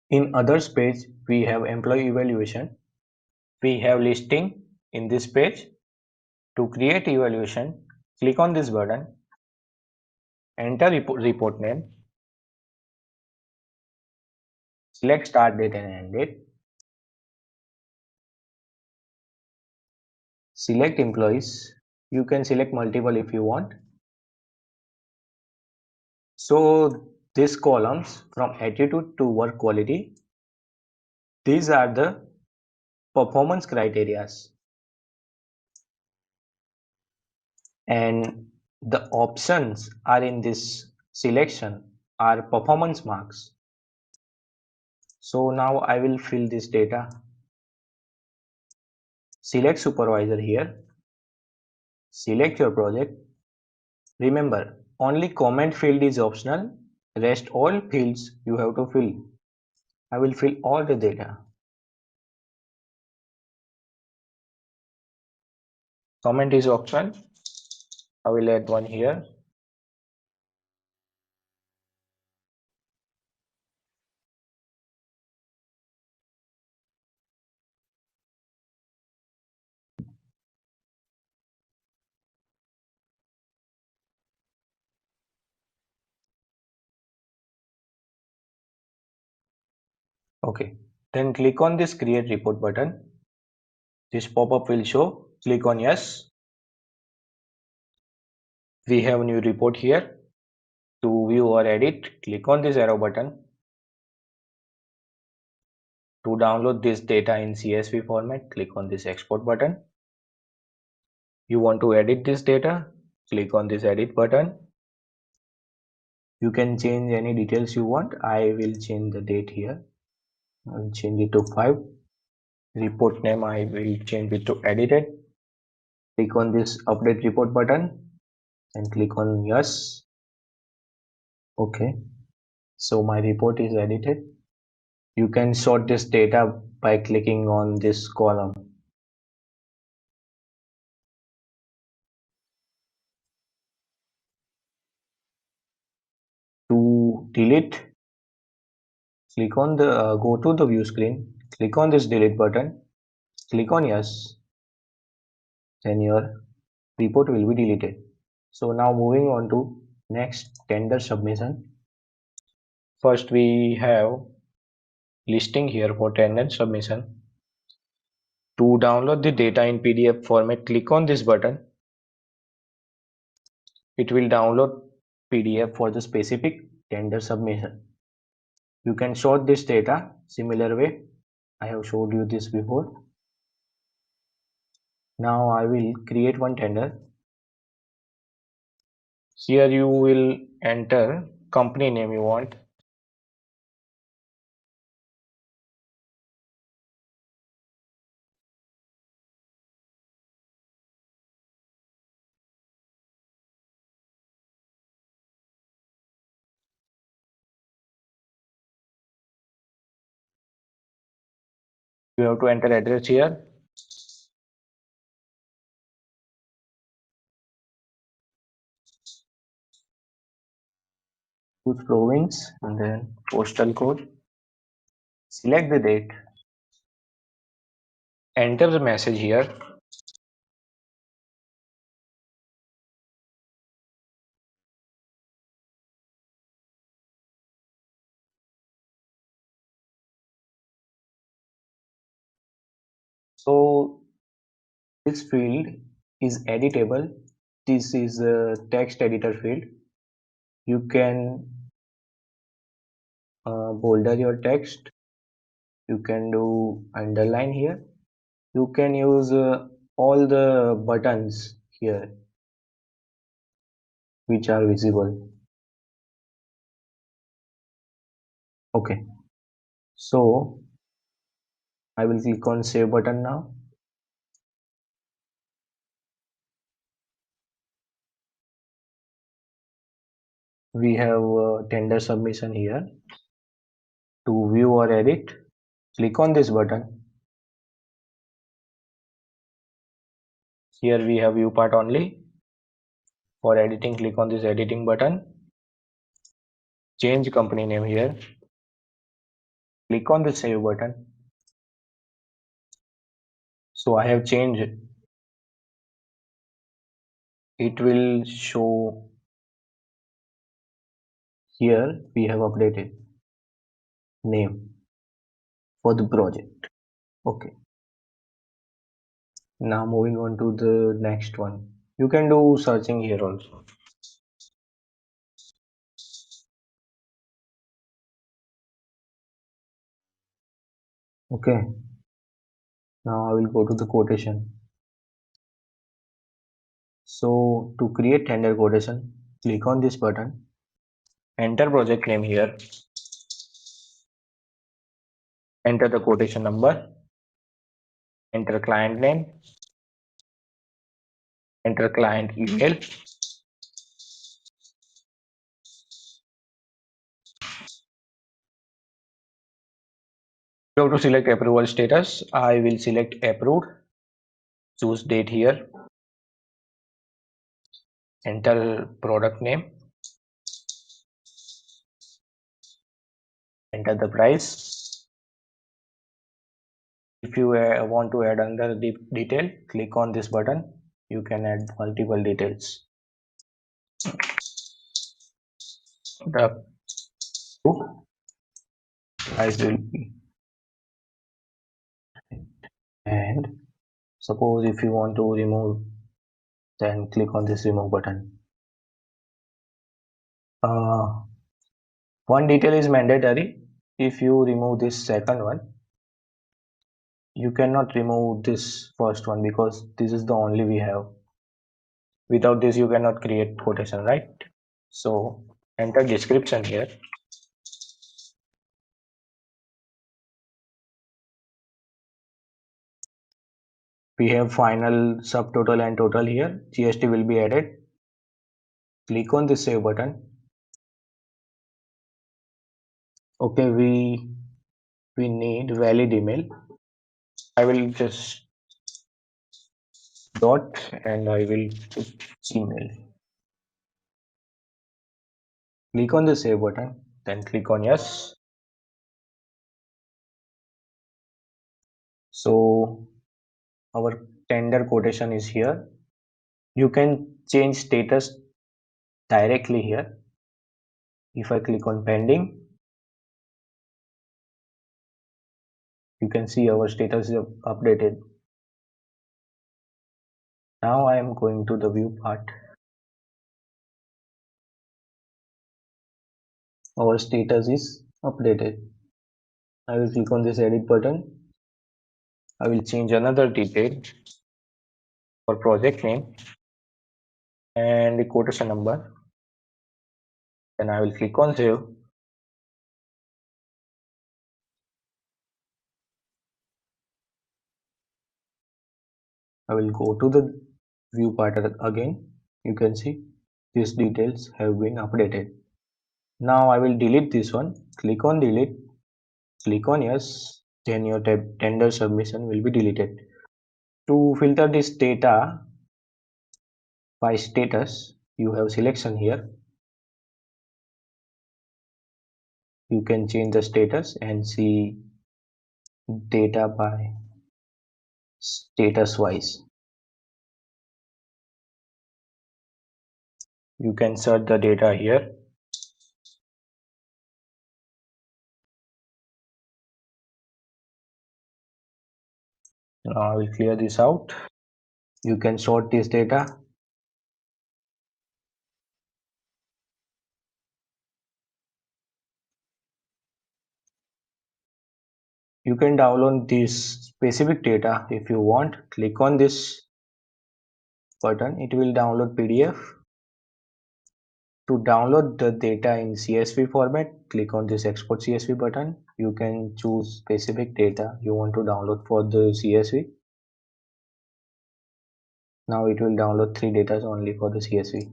In others page, we have employee evaluation. We have listing in this page. To create evaluation, click on this button, enter report name, select start date and end date, select employees. You can select multiple if you want. So these columns from attitude to work quality, these are the performance criterias, and the options are in this selection are performance marks. So now I will fill this data. Select supervisor here, select your project. Remember, only comment field is optional, rest all fields you have to fill. I will fill all the data. Comment is optional. I will add one here. Okay, then click on this create report button. This pop-up will show. Click on yes. We have a new report here. To view or edit, click on this arrow button. To download this data in CSV format, click on this export button. You want to edit this data, click on this edit button. You can change any details you want. I will change the date here. I will change it to 5. Report name I will change it to edited. Click on this update report button and click on yes. Okay, so my report is edited. You can sort this data by clicking on this column. To delete, click on the go to the view screen, click on this delete button, click on yes, then your report will be deleted. So now moving on to next tender submission. First we have listing here for tender submission. To download the data in PDF format, click on this button. It will download PDF for the specific tender submission. You can sort this data similar way. I have showed you this before. Now I will create one tender. Here you will enter company name you want. You have to enter address here. Choose province and then postal code. Select the date. Enter the message here. So this field is editable. This is a text editor field. You can bolder your text. You can do underline here. You can use all the buttons here which are visible. Okay, so I will click on save button now. We have tender submission here. To view or edit, click on this button. Here we have view part only. For editing, click on this editing button. Change company name here. Click on the save button. So I have changed it. It will show here we have updated name for the project. Okay. Now moving on to the next one. You can do searching here also. Okay. Now I will go to the quotation. So to create tender quotation, click on this button. Enter project name here. Enter the quotation number. Enter client name. Enter client email. You have to select approval status. I will select approved. Choose date here. Enter product name. Enter the price. If you want to add another detail, click on this button. You can add multiple details. The price will be, and suppose if you want to remove, then click on this remove button. One detail is mandatory. If you remove this second one, you cannot remove this first one because this is the only we have. Without this, you cannot create quotation, right? So enter description here. We have final, subtotal and total here. GST will be added. Click on the save button. Okay, we need valid email. I will just dot and I will put Gmail. Click on the save button, then click on yes. So our tender quotation is here. You can change status directly here. If I click on pending, you can see our status is updated. Now I am going to the view part. Our status is updated. I will click on this edit button. I will change another detail for project name and the quotation number. Then I will click on save. I will go to the view part again. You can see these details have been updated. Now I will delete this one. Click on delete. Click on yes. Then your tender submission will be deleted. To filter this data by status, you have selection here. You can change the status and see data by status wise. You can search the data here. Now I will clear this out. You can sort this data. You can download this specific data if you want. Click on this button. It will download PDF. To download the data in CSV format, click on this export CSV button. You can choose specific data you want to download for the CSV. Now it will download 3 data only for the CSV.